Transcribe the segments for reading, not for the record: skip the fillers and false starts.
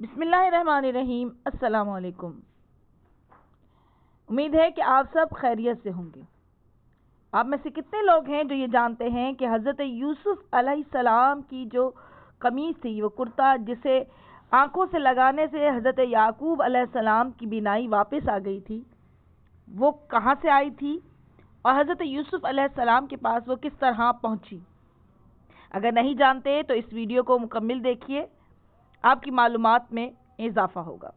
बिस्मिल्लाहिर्रहमानिर्रहीम। अस्सलाम वालेकुम। उम्मीद है कि आप सब खैरियत से होंगे। आप में से कितने लोग हैं जो ये जानते हैं कि हज़रत यूसुफ अलैहिस्सलाम की जो कमीज थी, वो कुर्ता, जिसे आंखों से लगाने से हज़रत याकूब अलैहिस्सलाम की बीनाई वापस आ गई थी, वो कहाँ से आई थी और हज़रत यूसुफ अलैहिस्सलाम के पास वो किस तरह पहुंची? अगर नहीं जानते तो इस वीडियो को मुकम्मिल देखिए, आपकी मालूमात में इजाफा होगा।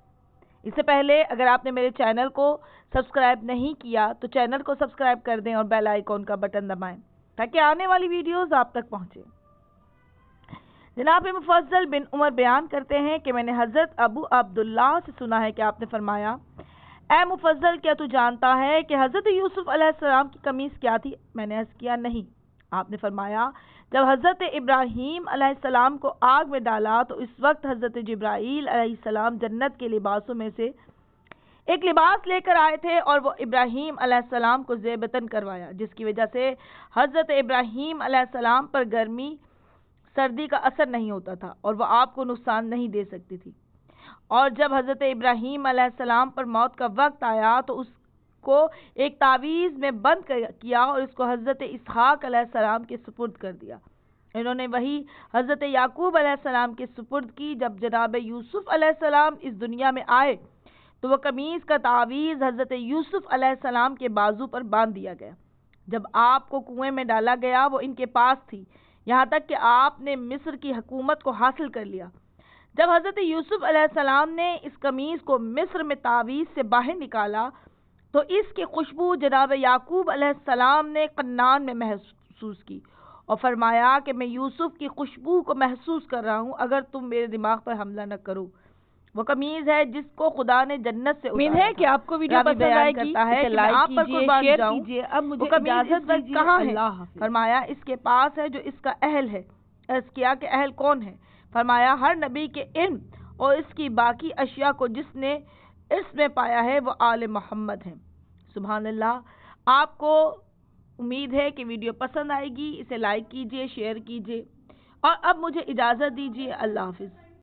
इससे पहले अगर आपने मेरे चैनल को सब्सक्राइब नहीं किया तो चैनल को सब्सक्राइब कर दें और बेल आइकॉन का बटन दबाएं ताकि आने वाली वीडियोस आप तक पहुंचे। जनाब मुफज्जल बिन उमर बयान करते हैं कि मैंने हज़रत अबू अब्दुल्लाह से सुना है कि आपने फरमाया, ए मुफज्जल, क्या तू जानता है कि हज़रत यूसुफ अलैहिस्सलाम की कमीज़ क्या थी? मैंने अर्ज़ किया, नहीं। आपने फरमाया, जब हज़रत इब्राहीम अलैहिस्सलाम को आग में डाला तो इस वक्त हज़रत जिब्राईल अलैहिस्सलाम जन्नत के लिबासों में से एक लिबास लेकर आए थे और वो इब्राहीम अलैहिस्सलाम को ज़ेबतन करवाया, जिसकी वजह से हज़रत इब्राहीम अलैहिस्सलाम पर गर्मी सर्दी का असर नहीं होता था और वह आपको नुकसान नहीं दे सकती थी। और जब हज़रत इब्राहीम अलैहिस्सलाम पर मौत का वक्त आया तो उसको एक तावीज़ में बंद किया और इसको हज़रत इसहाक अलैहिस्सलाम के सुपुर्द कर दिया। इन्होंने वही हज़रत याकूब अलैहिस्सलाम के सुपुर्द की। जब जनाब यूसुफ अलैहिस्सलाम इस दुनिया में आए तो वह कमीज़ का तावीज़ हज़रत यूसुफ अलैहिस्सलाम के बाजू पर बांध दिया गया। जब आपको कुएं में डाला गया वो इनके पास थी, यहाँ तक कि आपने मिस्र की हुकूमत को हासिल कर लिया। जब हज़रत यूसुफ अलैहिस्सलाम ने इस कमीज़ को मिस्र में तावीज़ से बाहर निकाला तो इसकी खुशबू जनाब याकूब अलैहिस्सलाम ने कन्नान में महसूस की और फरमाया कि मैं यूसुफ की खुशबू को महसूस कर रहा हूँ, अगर तुम मेरे दिमाग पर हमला न करो। वो कमीज है जिसको खुदा ने जन्नत से उतारा। उम्मीद है कि आपको वीडियो पसंद आएगी। है कि मैं आप पर कुर्बान जाऊं। अब मुझे इजाजत दीजिए। कहाँ है? फरमाया, इसके पास है जो इसका अहल है। अर्ज़ किया कि अहल कौन है? फरमाया, हर नबी के इल्म और इसकी बाकी अशिया को जिसने इसमें पाया है वो आले मोहम्मद है। सुभान अल्लाह। आपको उम्मीद है कि वीडियो पसंद आएगी। इसे लाइक कीजिए, शेयर कीजिए और अब मुझे इजाज़त दीजिए। अल्लाह हाफिज़।